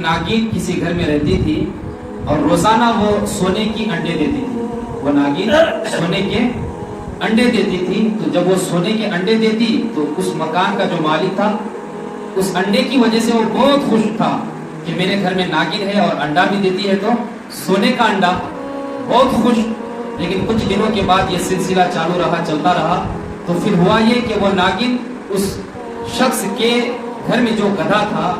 ناگین کسی گھر میں رہتی تھی اور روزانہ وہ سونے کی انڈے دیتی تھی. وہ ناگین سونے کے انڈے دیتی تھی. تو جب وہ سونے کے انڈے دیتی تو اس مکان کا جو مالک تھا اس انڈے کی وجہ سے وہ بہت خوش تھا کہ میرے گھر میں ناگین ہے اور انڈا بھی دیتی ہے تو سونے کا انڈا, بہت خوش. لیکن کچھ دنوں کے بعد یہ سلسلہ چالو رہا, چلتا رہا. تو پھر ہوا یہ کہ وہ ناگن اس شخص کے گھر میں جو گدھا تھا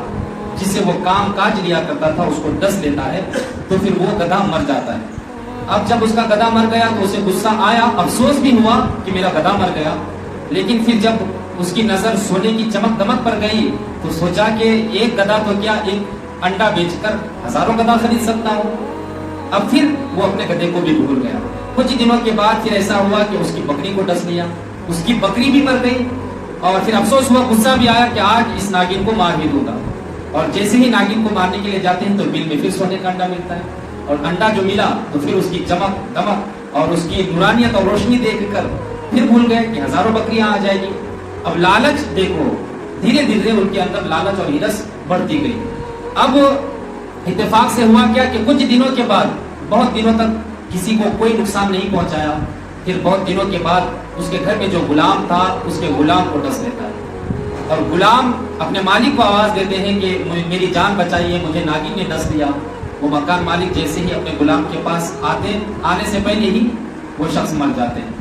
جس سے وہ کام کاج لیا کرتا تھا اس کو ڈس لیتا ہے. تو پھر وہ گدھا مر جاتا ہے. اب جب اس کا گدھا مر گیا تو اسے غصہ آیا, افسوس بھی ہوا کہ میرا گدھا مر گیا. لیکن پھر جب اس کی نظر سونے کی چمک دمک پر گئی تو سوچا کہ ایک گدھا تو کیا, ایک انڈا بیچ کر ہزاروں گدھا خرید سکتا ہوں. اب پھر وہ اپنے گدھے کو بھی بھول گیا. کچھ دنوں کے بعد پھر ایسا ہوا کہ اس کی بکری کو ڈس لیا, اس کی بکری بھی مر گئی. اور پھر افسوس ہوا, غصہ بھی آیا کہ آج اس ناگن کو مار ہی دوں گا. اور جیسے ہی ناگن کو مارنے کے لیے جاتے ہیں تو بل میں پھر سونے کا انڈا ملتا ہے. اور انڈا جو ملا تو پھر اس کی چمک دمک اور اس کی نورانیت اور روشنی دیکھ کر پھر بھول گئے کہ ہزاروں بکریاں آ جائے گی. اب لالچ دیکھو, دھیرے دھیرے ان کے اندر لالچ اور ہرس بڑھتی گئی. اب اتفاق سے ہوا کیا کہ کچھ دنوں کے بعد, بہت دنوں تک کسی کو کوئی نقصان نہیں پہنچایا. پھر بہت دنوں کے بعد اس کے گھر میں جو غلام تھا اس کے غلام کو ڈس لیتا ہے. اور غلام اپنے مالک کو آواز دیتے ہیں کہ میری جان بچائیے, مجھے ناگن نے ڈس لیا. وہ مکان مالک جیسے ہی اپنے غلام کے پاس آنے سے پہلے ہی وہ شخص مر جاتے ہیں,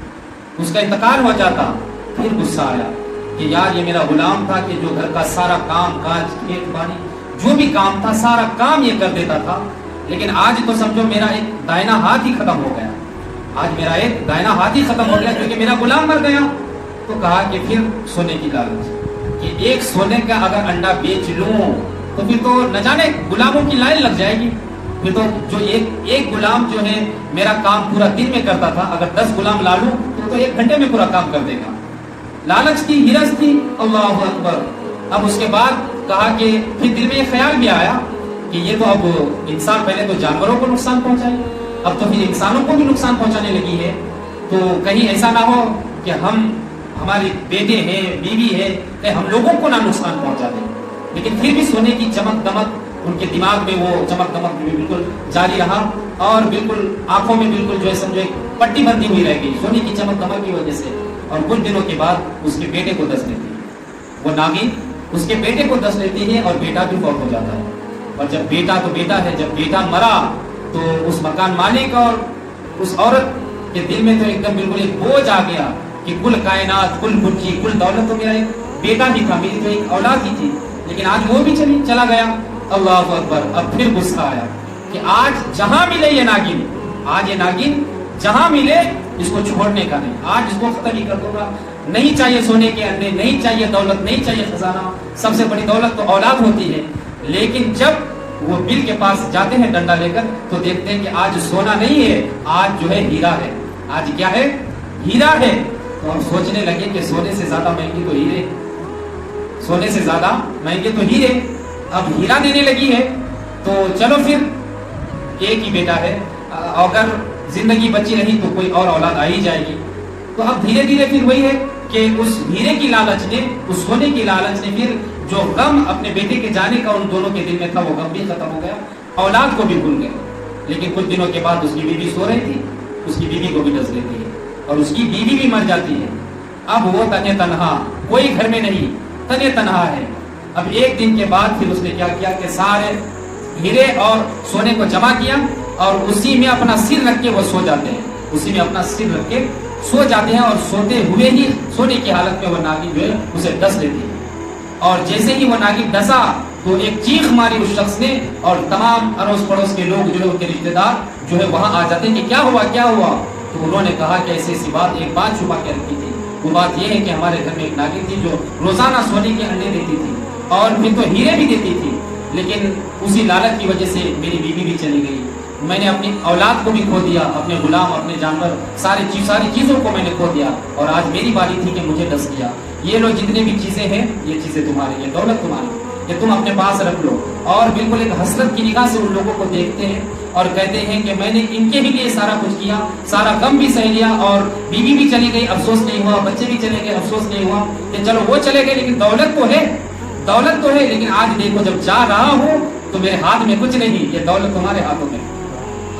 اس کا انتقال ہو جاتا. پھر غصہ آیا کہ یار یہ میرا غلام تھا کہ جو گھر کا سارا کام کاج, کھیت باڑی جو بھی کام تھا سارا کام یہ کر دیتا تھا. لیکن آج تو سمجھو میرا ایک دائنا ہاتھ ہی ختم ہو گیا. آج میرا ایک دائنا ہاتھ ہی ختم ہو گیا کیونکہ میرا غلام مر گیا. تو کہا کہ پھر سونے کی لالچ کہ ایک سونے کا اگر انڈا بیچ لوں تو پھر تو نہ جانے غلاموں کی لائن لگ جائے گی. پھر تو جو ایک غلام جو ہے میرا کام پورا دن میں کرتا تھا, اگر 10 غلام لا لوں تو 1 گھنٹے میں پورا کام کر دے گا. لالچ تھی, ہرس تھی. اللہ اکبر. اب اس کے بعد کہا کہ پھر دل میں یہ خیال بھی آیا کہ یہ تو اب انسان پہلے تو جانوروں کو نقصان پہنچائے, اب تو پھر انسانوں کو بھی نقصان پہنچانے لگی ہے. تو کہیں ایسا نہ ہو کہ ہمارے بیٹے ہیں, بیوی ہے, کہ ہم لوگوں کو نہ نقصان پہنچا دیں. لیکن پھر بھی سونے کی چمک دمک ان کے دماغ میں وہ چمک دمک بھی بالکل جاری رہا اور بالکل آنکھوں میں بالکل جو ہے سمجھو ایک پٹی بندی ہوئی رہ گئی سونے کی چمک دمک کی وجہ سے. اور کچھ دنوں کے بعد اس کے بیٹے کو ڈس لیتی ہے. وہ ناگن اس کے بیٹے کو ڈس لیتی ہے اور بیٹا بھی فوت ہو جاتا ہے. اور جب بیٹا تو بیٹا ہے, جب بیٹا مرا تو اس مکان مالک اور اس عورت کے دل میں تو ایک دم بالکل ایک بوجھ آ گیا کہ کل کائنات, کل ملکی, کل دولت تو میرا ایک بیٹا ہی تھا, میری تو ایک اولاد ہی تھی, لیکن آج وہ بھی چلا گیا. اللہ اکبر. اب پھر غصہ آیا کہ آج جہاں ملے یہ ناگن, آج یہ ناگن جہاں ملے اس کو چھوڑنے کا نہیں, آج اس کو ختم ہی کر دوں گا. نہیں چاہیے سونے کے انڈے, نہیں چاہیے دولت, نہیں چاہیے خزانہ, سب سے بڑی دولت تو اولاد ہوتی ہے. لیکن جب وہ بل کے پاس جاتے ہیں ڈنڈا لے کر تو دیکھتے ہیں کہ آج سونا نہیں ہے, آج جو ہے ہیرا ہے. آج کیا ہے؟ ہیرا ہے. تو ہم سوچنے لگے کہ سونے سے زیادہ مہنگی تو ہیرے, سونے سے زیادہ مہنگے تو ہیرے. اب ہیرا دینے لگی ہے تو چلو پھر ایک ہی بیٹا ہے, اگر زندگی بچی رہی تو کوئی اور اولاد آ ہی جائے گی. تو اب دھیرے دھیرے پھر وہی ہے کہ اس ہیرے کی لالچ نے, اس سونے کی لالچ نے پھر جو غم اپنے بیٹے کے جانے کا ان دونوں کے دل میں تھا وہ غم بھی ختم ہو گیا, اولاد کو بھی بھول گئے. لیکن کچھ دنوں کے بعد اس کی بیوی سو رہی تھی, اس کی بیوی کو بھی ڈس لیتی ہے اور اس کی بیوی بھی مر جاتی ہے. اب وہ تنے تنہا, کوئی گھر میں نہیں, تنے تنہا ہے. اب ایک دن کے بعد پھر اس نے کیا کیا کہ سارے ہیرے اور سونے کو جمع کیا اور اسی میں اپنا سر رکھ کے وہ سو جاتے ہیں, اسی میں اپنا سر رکھ کے سو جاتے ہیں. اور سوتے ہوئے ہی سونے کی حالت میں وہ ناگن جو ہے اسے ڈس لیتی ہے. اور جیسے ہی وہ ناگن ڈسا تو ایک چیخ ماری اس شخص نے اور تمام اڑوس پڑوس کے لوگ جو ہے ان کے رشتے دار جو ہے وہاں آ جاتے ہیں کہ کیا ہوا کیا ہوا. تو انہوں نے کہا کہ ایسی ایسی بات, ایک بات چھپا کے رکھی تھی. وہ بات یہ ہے کہ ہمارے گھر میں ایک ناگن تھی جو روزانہ سونے کے انڈے دیتی تھی اور پھر تو ہیرے بھی دیتی تھی, لیکن اسی لالچ کی وجہ سے میری بیوی بھی چلی گئی. میں نے اپنی اولاد کو بھی کھو دیا, اپنے غلام, اپنے جانور, ساری چیزوں کو میں نے کھو دیا. اور آج میری باری تھی کہ مجھے ڈس دیا. یہ لو جتنے بھی چیزیں ہیں یہ چیزیں تمہاری, یہ دولت تمہاری, یہ تم اپنے پاس رکھ لو. اور بالکل ایک حسرت کی نگاہ سے ان لوگوں کو دیکھتے ہیں اور کہتے ہیں کہ میں نے ان کے ہی لیے سارا کچھ کیا, سارا غم بھی سہ لیا اور بیوی بھی چلی گئی, افسوس نہیں ہوا, بچے بھی چلے گئے, افسوس نہیں ہوا کہ چلو وہ چلے گئے, لیکن دولت تو ہے, دولت تو ہے. لیکن آج دیکھو جب جا رہا ہوں तो मेरे हाथ में कुछ नहीं, ये दौलत तुम्हारे हाथों में,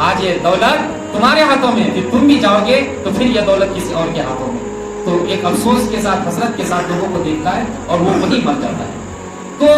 आज ये दौलत तुम्हारे हाथों में, फिर तुम भी जाओगे तो फिर ये दौलत किसी और के हाथों में। तो एक अफसोस के साथ, हसरत के साथ लोगों को देखता है और वो वही मर जाता है। तो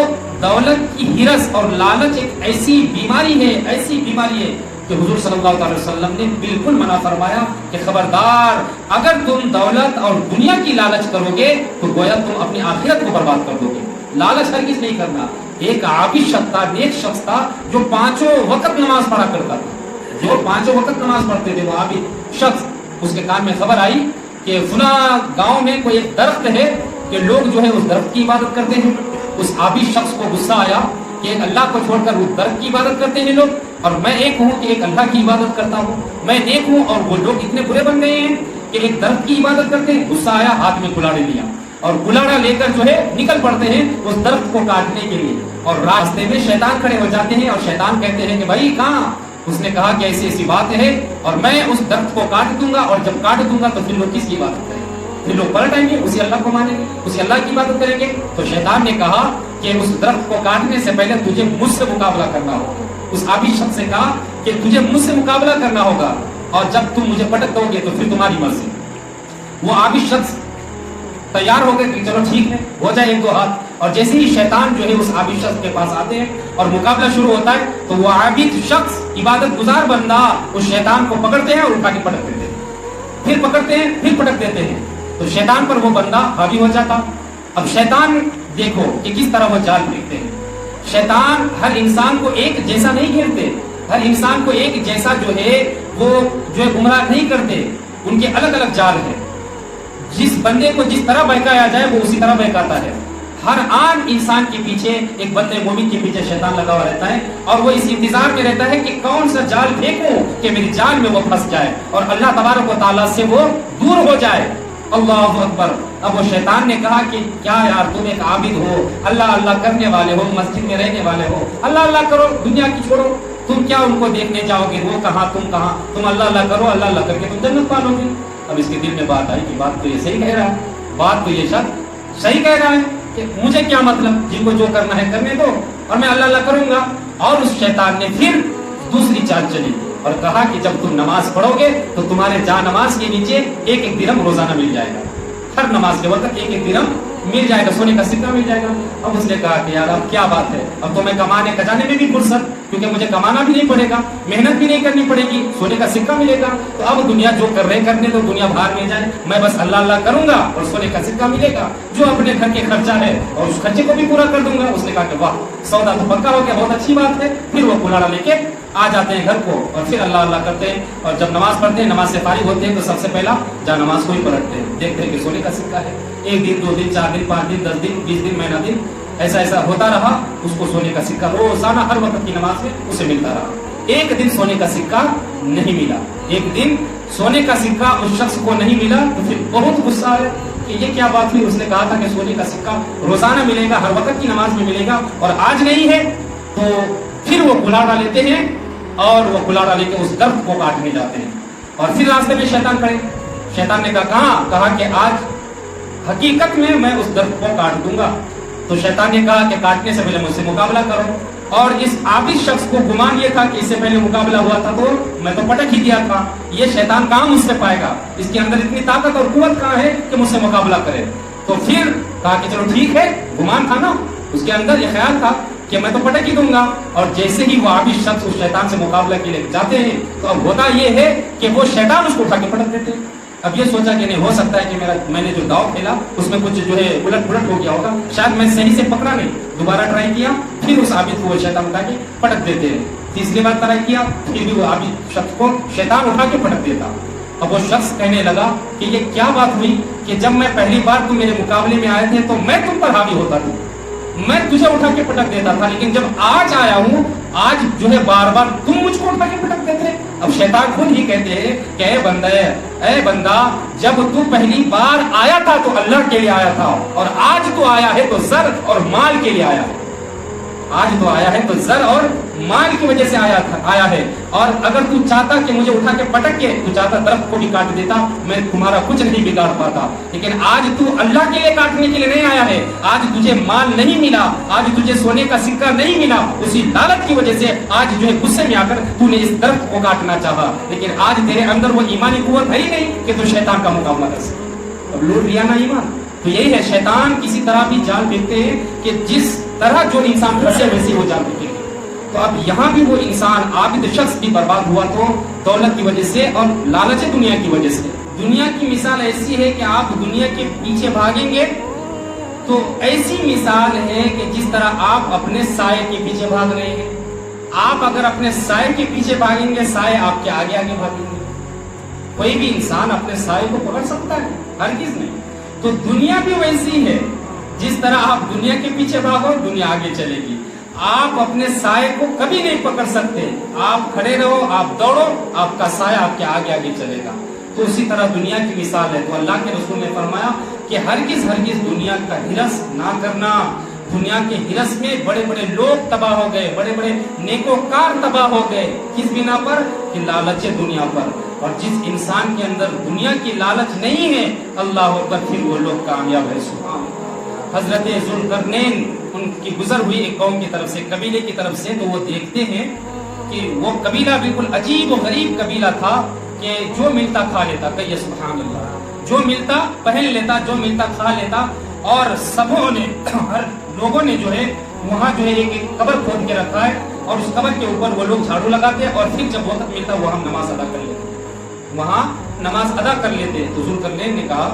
दौलत की हिरस और लालच एक ऐसी बीमारी है, ऐसी बीमारी है कि हुजूर सल्लल्लाहु अलैहि वसल्लम ने बिल्कुल मना फरमाया कि खबरदार, अगर तुम दौलत और दुनिया की लालच करोगे तो गोया तुम अपनी आखिरत को बर्बाद कर दोगे। लालच हरगिज़ नहीं करना। एक आबिद शख्स था, नेक शख्स था, जो 5 वक्त नमाज पढ़ा करता था, जो 5 वक्त नमाज पढ़ते थे, वो आबिद शख्स। उसके कान में खबर आई कि फुला गांव में कोई एक दरख्त है कि लोग जो है उस दरख्त की इबादत करते हैं। उस आबिद शख्स को गुस्सा आया कि अल्लाह को छोड़कर उस दरख्त की इबादत करते हैं लोग, और मैं एक हूँ कि एक अल्लाह की इबादत करता हूँ। मैं नेक हूँ और वो लोग इतने बुरे बन गए हैं कि एक दरख्त की इबादत करते हैं। गुस्सा आया, हाथ में कुल्हाड़ी लिया और कुल्हाड़ा लेकर जो है निकल पड़ते हैं उस दरख्त को काटने के लिए। और रास्ते में शैतान खड़े हो जाते हैं और शैतान कहते हैं कि भाई कहाँ? उसने कहा कि ऐसी ऐसी बात है और मैं उस दरख्त को काट दूंगा, और जब काट दूंगा तो फिर लोग किसकी इबादत करेंगे? फिर लोग पलट आएंगे, उसी अल्लाह को मानेंगे, उसी अल्लाह की इबादत करेंगे। तो शैतान ने कहा कि उस दरख्त को काटने से पहले तुझे मुझसे मुकाबला करना होगा। उस आबिद शख्स से कहा कि तुझे मुझसे मुकाबला करना होगा, और जब तुम मुझे पटक दोगे तो फिर तुम्हारी मर्जी। वो आबिद शख्स तैयार हो गए कि चलो ठीक है, हो जाए 1-2 हाथ। और जैसे ही शैतान जो है उस आबिद शख्स के पास आते हैं और मुकाबला शुरू होता है, तो वो आबिद शख्स, इबादत गुजार बंदा, उस शैतान को पकड़ते हैं और उठा के पटक देते हैं, फिर पकड़ते हैं, फिर पटक देते हैं। तो शैतान पर वो बंदा हावी हो जाता। अब शैतान देखो कि किस तरह वो जाल फेंकते हैं। शैतान हर इंसान को एक जैसा नहीं घेरते, हर इंसान को एक जैसा जो है वो जो है गुमराह नहीं करते, उनके अलग अलग जाल है। जिस बंदे को जिस तरह बहकाया जाए वो उसी तरह बहकाता है। हर आम इंसान के पीछे, एक बंदे मोमिन के पीछे शैतान लगा हुआ रहता है, और वो इस इंतजार में रहता है कि कौन सा जाल फेंकूं कि मेरी जाल में वो फंस जाए और अल्लाह तबारक व तआला से वो दूर हो जाए। अल्लाहु अकबर। अब वो शैतान ने कहा कि क्या यार, तुम एक आबिद हो, अल्लाह अल्लाह करने वाले हो, मस्जिद में रहने वाले हो, अल्लाह अल्लाह करो, दुनिया की छोड़ो, तुम क्या उनको देखने जाओगे? वो कहाँ, तुम कहाँ? तुम अल्लाह अल्लाह करो, अल्लाह अल्लाह करके तुम जन्नत पालोगे। अब इसके दिल में बात आई कि बात तो ये सही कह रहा है, बात तो ये शख्स सही कह रहा है कि मुझे क्या मतलब, जिनको जो करना है करने दो और मैं अल्लाह अल्लाह करूंगा। और उस शैतान ने फिर दूसरी चाल चली और कहा कि जब तुम नमाज पढ़ोगे तो तुम्हारे जा नमाज के नीचे 1-1 दिरहम रोजाना मिल जाएगा, हर नमाज के वक्त 1-1 दिरहम मिल जाएगा, सोने का सिक्का मिल जाएगा। अब उसने कहा कि यार अब क्या बात है, अब तो मैं कमाने खजाने में भी फुर्सत, क्योंकि मुझे कमाना भी नहीं पड़ेगा, मेहनत भी नहीं करनी पड़ेगी, सोने का सिक्का मिलेगा। तो अब दुनिया जो कर रहे करने दो, दुनिया बाहर ले जाए, मैं बस अल्लाह अल्लाह करूंगा और सोने का सिक्का मिलेगा, जो अपने घर के खर्चा है और उस खर्चे को भी पूरा कर दूंगा। उसने कहा कि वाह, सौदा तो पक्का हो गया, बहुत अच्छी बात है। फिर वो कुल्हाड़ा लेके आ जाते हैं घर को और फिर अल्लाह अल्लाह करते हैं, और जब नमाज पढ़ते हैं, नमाज से फारिग होते हैं, तो सबसे पहला जा नमाज को ही पलटते हैं, देखते हैं कि सोने का सिक्का है। 1 दिन, 2 दिन, 4 दिन, 5 दिन, 10 दिन, 20 दिन, महीना दिन, ऐसा ऐसा होता रहा। उसको सोने का सिक्का रोजाना हर वक्त की नमाज में उसे मिलता रहा। एक दिन सोने का सिक्का नहीं मिला, एक दिन सोने का सिक्का उस शख्स को नहीं मिला, तो फिर बहुत गुस्सा आया कि ये क्या बात हुई। उसने कहा था कि सोने का सिक्का रोजाना मिलेगा, हर वक्त की नमाज में मिलेगा, और आज नहीं है। तो फिर वो कुल्हाड़ा लेते हैं और वो कुल्हाड़ा लेके उस दर्द को काटने जाते हैं, और फिर रास्ते में शैतान खड़े। शैतान ने कहा कि आज हकीकत में मैं उस दर्द को काट दूंगा। तो शैतान ने कहा कि काटने से पहले मुझसे मुकाबला करो। और इस आबिद शख्स को गुमान ये था कि इससे पहले मुकाबला हुआ था तो मैं तो पटक ही दिया था, ये शैतान कहाँ मुझसे पाएगा, इसके अंदर इतनी ताकत और कुव्वत कहाँ है कि मुझसे मुकाबला करे। तो फिर कहा कि चलो ठीक है, गुमान था ना, उसके अंदर ये ख्याल था कि मैं तो पटक ही दूंगा। और जैसे ही वो आबिद शख्स उस शैतान से मुकाबला के लिए जाते हैं, तो अब होता ये है कि वो शैतान उसको उठा के पटक देते हैं। अब ये सोचा कि नहीं, हो सकता है कि मैंने जो दाव खेला उसमें कुछ जो है उलट पुलट हो गया होगा, शायद मैं सही से पकड़ा नहीं। दोबारा ट्राई किया, फिर उस आबिद को वो शैतान उठा के पटक देते हैं। तीसरी बार ट्राई किया, फिर भी वो आबिद शख्स को शैतान उठा के पटक देता। अब वो शख्स कहने लगा कि ये क्या बात हुई कि जब मैं पहली बार तुम मेरे मुकाबले में आए थे तो मैं तुम पर हावी होता था, मैं तुझे उठा के पटक देता था, लेकिन जब आज आया हूँ, आज जो है बार बार तुम मुझको उठा के पटक देते। अब शैतान खुद ही कहते हैं कि ऐ बंदा, जब तू पहली बार आया था तो अल्लाह के लिए आया था, और आज तो आया है तो ज़र और माल के लिए आया है। आज तो आया है तो ज़र और माल की वजह से आया है, और अगर तू चाहता कि मुझे उठा के पटक के, तू चाहता दरख्त को भी काट देता, मैं तुम्हारा कुछ नहीं बिगाड़ पाता। लेकिन आज तू अल्लाह के लिए काटने के लिए नहीं आया है, आज तुझे माल नहीं मिला, आज तुझे सोने का सिक्का नहीं मिला, उसी लालच की वजह से आज जो है गुस्से में आकर तूने इस दरख्त को काटना चाहा, लेकिन आज तेरे अंदर वो ईमानी कुव्वत है ही नहीं कि तू शैतान का मुकाबला कर सके। अब लूट लिया ना ईमान। तो यही है, शैतान किसी तरह भी जाल फेंकते हैं कि जिस तरह जो इंसान फंसे वैसे वो जाल फेंकेंगे। तो अब यहाँ भी वो इंसान आबिद शख्स भी बर्बाद हुआ तो दौलत की वजह से और लालच दुनिया की वजह से। दुनिया की मिसाल ऐसी है कि आप दुनिया के पीछे भागेंगे तो ऐसी मिसाल है कि जिस तरह आप अपने साये के पीछे भाग रहे हैं। आप अगर अपने साये के पीछे भागेंगे, साये आपके आगे आगे भागेंगे। कोई भी इंसान अपने साये को पकड़ सकता है? हरगिज़ नहीं। तो दुनिया भी वैसी है, जिस तरह आप दुनिया के पीछे भागो दुनिया आगे चलेगी। आप अपने साये को कभी नहीं पकड़ सकते। आप खड़े रहो, आप दौड़ो, आपका साया आपके आगे आगे चलेगा। तो उसी तरह दुनिया की मिसाल है। तो अल्लाह के रसूल ने फरमाया कि हरगिज़ दुनिया का हिरस ना करना। दुनिया के हिरस में बड़े बड़े लोग तबाह हो गए, बड़े बड़े नेकोकार तबाह हो गए। किस बिना पर? कि लालच दुनिया पर। और जिस इंसान के अंदर दुनिया की लालच नहीं है, अल्लाह अकबर, फिर वो लोग कामयाब है। सुभान हजरत ज़ुल्करनैन, उनकी गुजर हुई एक कौम की तरफ से, कबीले की तरफ से, तो वो देखते हैं कि वो कबीला बिल्कुल अजीब और गरीब कबीला था कि जो मिलता खा लेता। कहिए सुभान अल्लाह। जो मिलता पहन लेता, जो मिलता खा लेता। और सबों ने, हर लोगों ने जो है वहाँ जो है एक कब्र खोद के रखा है, और उस कब्र के ऊपर वो लोग झाड़ू लगाते हैं, और फिर जब वक्त मिलता वो हम नमाज अदा कर लेते, वहाँ नमाज अदा कर लेते। तो ज़ुल्करनैन ने कहा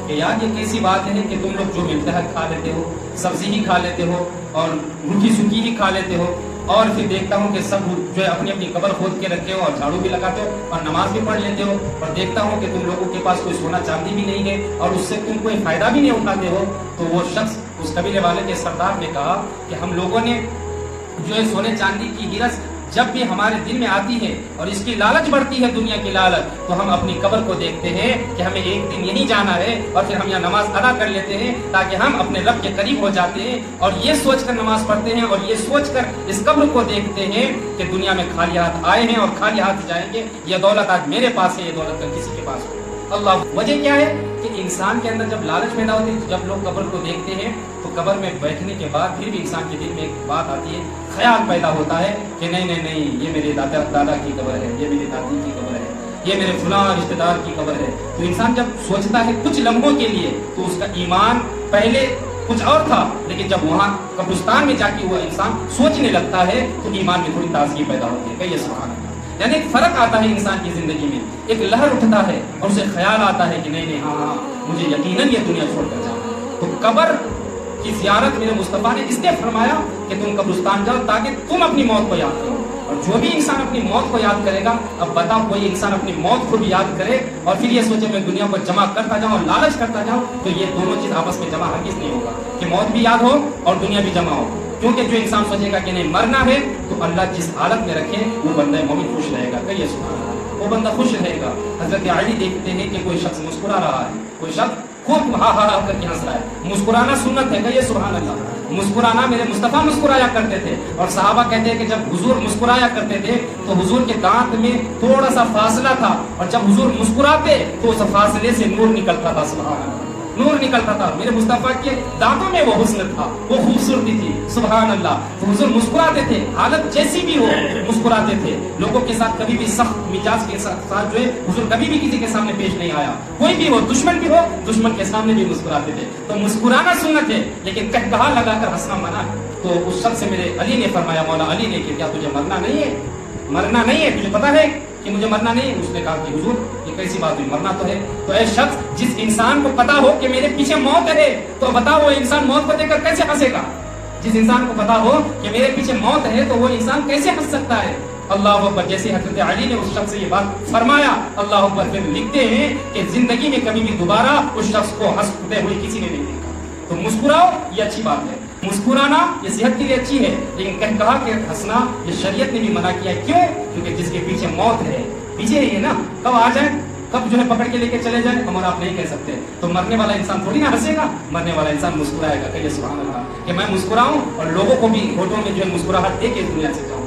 कि यार ये कैसी बात है कि तुम लोग जो मिलता है खा लेते हो, सब्जी ही खा लेते हो और रूखी सूखी ही खा लेते हो, और फिर देखता हूँ कि सब जो है अपनी अपनी कब्र खोद के रखे हो और झाड़ू भी लगाते हो और नमाज भी पढ़ लेते हो, और देखता हूँ कि तुम लोगों के पास कोई सोना चांदी भी नहीं है और उससे तुम कोई फायदा भी नहीं उठाते हो। तो वो शख्स, उस कबीले वाले के सरदार ने कहा कि हम लोगों ने जो है सोने चांदी की हिरस जब भी हमारे दिल में आती है और इसकी लालच बढ़ती है, दुनिया की लालच, तो हम अपनी कब्र को देखते हैं कि हमें एक दिन यहीं जाना है, और फिर हम यहाँ नमाज अदा कर लेते हैं ताकि हम अपने रब के करीब हो जाते हैं। और ये सोचकर नमाज पढ़ते हैं और ये सोचकर इस कब्र को देखते हैं कि दुनिया में खाली हाथ आए हैं और खाली हाथ जाएंगे। ये दौलत आज मेरे पास है, ये दौलत कल किसी के पास हो। अल्लाह, वजह क्या है कि इंसान के अंदर जब लालच पैदा होती है, तो जब लोग कब्र को देखते हैं तो कब्र में बैठने के बाद फिर भी इंसान के दिल में एक बात आती है, ख्याल पैदा होता है कि नहीं नहीं नहीं, ये मेरे दादा की कब्र है, ये मेरी दादी की कब्र है, ये मेरे फलां रिश्तेदार की कब्र है। तो इंसान जब सोचता है कुछ लम्हों के लिए, तो उसका ईमान पहले कुछ और था, लेकिन जब वहाँ कब्रिस्तान में जाके वो इंसान सोचने लगता है तो ईमान में थोड़ी ताजगी पैदा होती है। कहिए सुभान अल्लाह। यानी एक फर्क आता है इंसान की जिंदगी में, एक लहर उठता है और उसे ख्याल आता है कि नहीं नहीं, हाँ मुझे यकीनन ये दुनिया छोड़कर जाना। तो कब्र की ज़ियारत मेरे मुस्तफ़ा ने इसलिए फरमाया कि तुम कब्रिस्तान जाओ ताकि तुम अपनी मौत को याद करो। और जो भी इंसान अपनी मौत को याद करेगा, अब बताओ कोई इंसान अपनी मौत को भी याद करे और फिर ये सोचे मैं दुनिया को जमा करता जाऊं और लालच करता जाऊं, तो ये दोनों चीज आपस में जमा हरगिज़ नहीं होगा कि मौत भी याद हो और दुनिया भी जमा हो। क्योंकि जो इंसान सोचेगा कि नहीं मरना है, तो अल्लाह जिस हालत में रखे वो बंदा मोमिन खुश रहेगा। कहिए सुभान अल्लाह, वो बंदा खुश रहेगा। हजरत अली देखते हैं कि कोई शख्स मुस्कुरा रहा है, कोई शख्स खूब हा हा करके हंस रहा है। मुस्कुराना सुन्नत है। कहिए सुभान अल्लाह। मुस्कुराना, मेरे मुस्तफ़ा मुस्कुराया करते थे, और सहाबा कहते हैं कि जब हुजूर मुस्कुराया करते थे तो हुजूर के दांत में थोड़ा सा फासला था, और जब हुजूर मुस्कुराते तो उस फासले से नूर निकलता था। सुभान अल्लाह, नूर निकलता था। मेरे मुस्तफ़ा के दांतों में वो हुस्न था, वो खूबसूरती थी। सुभान अल्लाह। तो हुजूर मुस्कुराते थे, हालत जैसी भी हो मुस्कुराते थे। लोगों के साथ कभी भी सख्त मिजाज के साथ जो है हुजूर कभी भी किसी के सामने पेश नहीं आया। कोई भी हो, दुश्मन भी हो, दुश्मन के सामने भी मुस्कुराते थे। तो मुस्कुराना सुन्नत है, लेकिन कहकहा लगाकर हंसना मना है। तो उस शख्स से मेरे अली ने फरमाया, मौला अली ने, कि क्या तुझे मरना नहीं है? मरना नहीं है, तुझे पता है कि मुझे मरना नहीं है? उसने कहा कि हुजूर ये कैसी बात हुई, मरना तो है। तो ऐ शख्स, जिस इंसान को पता हो कि मेरे पीछे मौत है, तो बताओ वो इंसान मौत को देखकर कैसे हंसेगा? जिस इंसान को पता हो कि मेरे पीछे मौत है, तो वो इंसान कैसे हंस सकता है? अल्लाह अकबर। जैसे हजरत अली ने उस शख्स से ये बात फरमाया, अल्लाह अकबर, फिर लिखते हैं कि जिंदगी में कभी भी दोबारा उस शख्स को हंसते हुए किसी ने नहीं देखा। तो मुस्कुराओ, ये अच्छी बात है। मुस्कुराना ये सेहत के लिए अच्छी है, लेकिन कहा कि हंसना ये शरीयत ने भी मना किया। क्यों? क्योंकि जिसके पीछे मौत है, पीछे ही है ना, कब आ जाए, कब जो है पकड़ के लेके चले जाए, हम और आप नहीं कह सकते। तो मरने वाला इंसान थोड़ी ना हंसेगा, मरने वाला इंसान मुस्कुराएगा। कहिए सुभान अल्लाह। कि मैं मुस्कुराऊं और लोगों को भी होठों में जो है मुस्कुराहट दे के दुनिया से जाऊं।